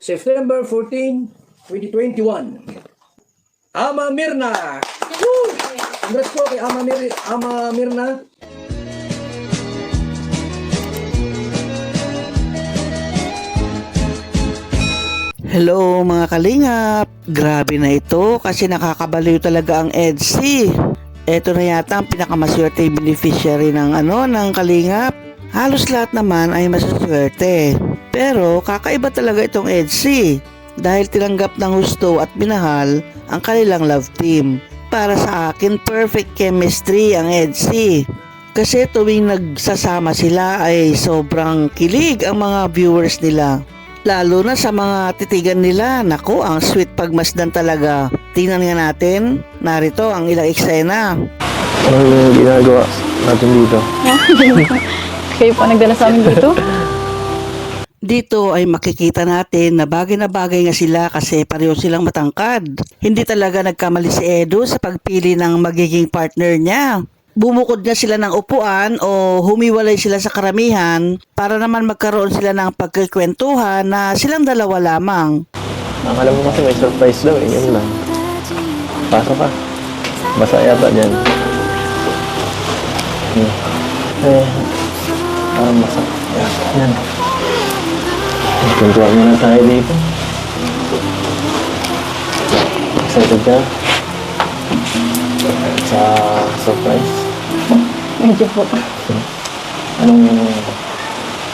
September 14, 2021. Ama Mirna! Woo! Congrats po kay Ama Mirna. Hello mga kalingap! Grabe na ito kasi nakakabaliw talaga ang EDSI. Ito na yata ang pinakamaswerte beneficiary ng kalingap. Halos lahat naman ay masaswerte. Pero kakaiba talaga itong EDSI dahil tinanggap ng husto at minahal ang kanilang love team. Para sa akin, perfect chemistry ang EDSI. Kasi tuwing nagsasama sila ay sobrang kilig ang mga viewers nila. Lalo na sa mga titigan nila. Naku, ang sweet pagmasdan talaga. Tingnan nga natin. Narito ang ilang eksena. Ano yung ginagawa natin dito? Kayo pa nagdala sa amin dito? Dito ay makikita natin na bagay nga sila kasi pareho silang matangkad. Hindi talaga nagkamali si Edu sa pagpili ng magiging partner niya. Bumukod nga sila ng upuan o humiwalay sila sa karamihan para naman magkaroon sila ng pagkikwentuhan na silang dalawa lamang. Ang alam mo kasi may surprise daw, yun lang. Pasok ka. Basa yata dyan. Parang basa. Yan. Kuntuan mo na tayo dito. Excited ka? Sa surprise? Medyo po. Anong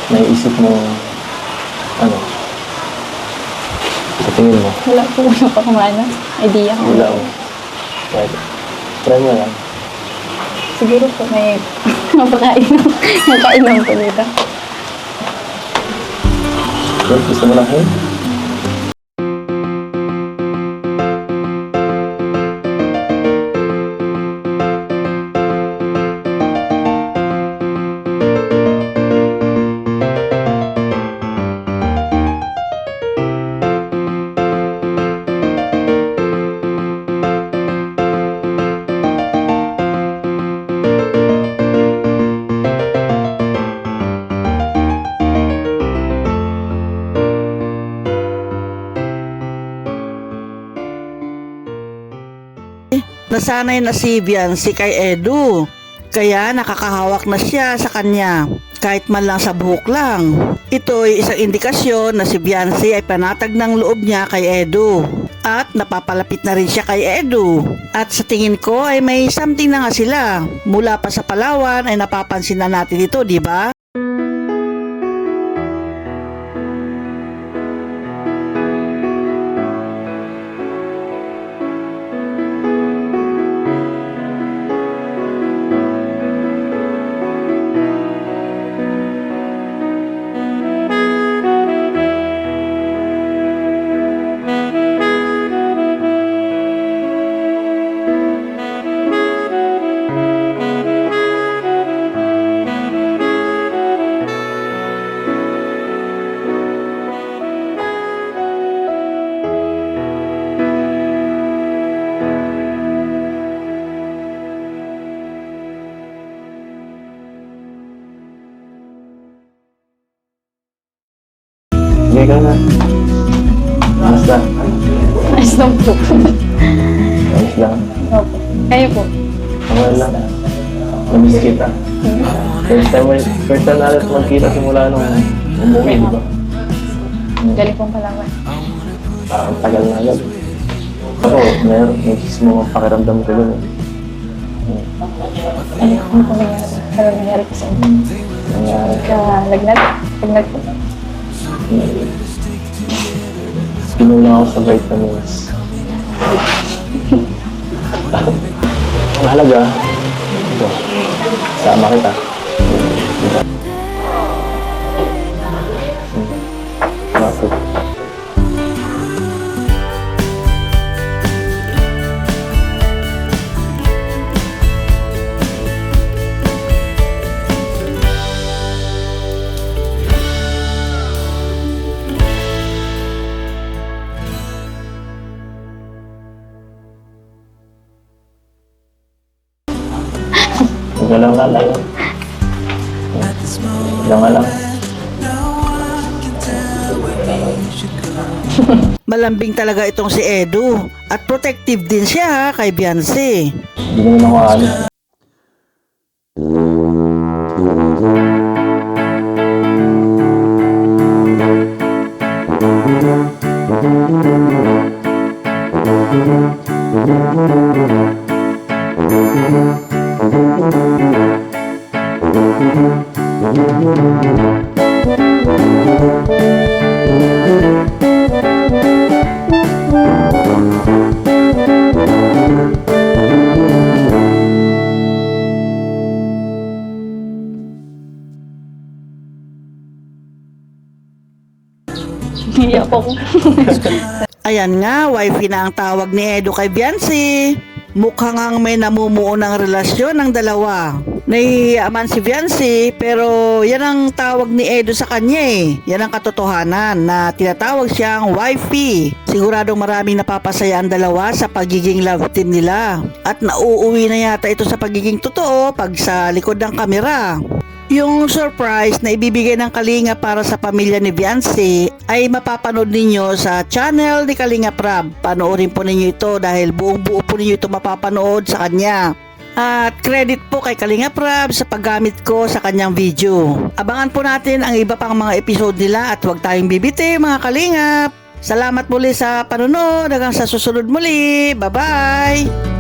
naiisip mo, sa tingin mo? Wala po yung pakumana. Idea ko. Wala mo. Right. Try mo lang. Siguro po may mapakain lang po dito. Well, gusto mo lang yun? Nasanay na si Viancy kay Edu. Kaya nakakahawak na siya sa kanya. Kahit man lang sa buhok lang. Ito ay isang indikasyon na si Viancy ay panatag ng loob niya kay Edu. At napapalapit na rin siya kay Edu. At sa tingin ko ay may something na nga sila. Mula pa sa Palawan ay napapansin na natin ito, di ba? Sige ka na. Basta. Ayos lang po. Ayos lang. Opo. Kayo po. Ako lang. Namiss kita. First time natin magkita simula nung umuwi, di ba? Galing pong Palawan. Parang tagal na agad. Ako, may mga pakiramdam ko dun. Ano po nangyari? Ano nangyari po sa inyo? Nangyari. Lagnat? Lagnat po. Pinulang ako sa vitamins. Ang halaga, ito, sama kita. Bakit? Galaw nga lang. Galaw nga lang. Malambing talaga itong si Edu at protective din siya kay Beyonce. Hindi naman ako alis. Iyak po ako. Ayan nga, wifey na ang tawag ni Edu kay Beyonce. Mukhang ang may namumuo ng relasyon ng dalawa. Nahihiya man si Beyonce, pero yan ang tawag ni Edu sa kanya eh. Yan ang katotohanan na tinatawag siyang wifey. Siguradong maraming napapasaya ang dalawa sa pagiging love team nila. At nauuwi na yata ito sa pagiging totoo pag sa likod ng kamera. Yung surprise na ibibigay ng Kalinga para sa pamilya ni Beyonce ay mapapanood ninyo sa channel ni Kalinga Prab. Panoorin po ninyo ito dahil buong buo po ninyo ito mapapanood sa kanya. At credit po kay Kalinga Prab sa paggamit ko sa kanyang video. Abangan po natin ang iba pang mga episode nila at huwag tayong bibiti mga Kalingap. Salamat muli sa panonood hanggang sa susunod muli. Bye-bye!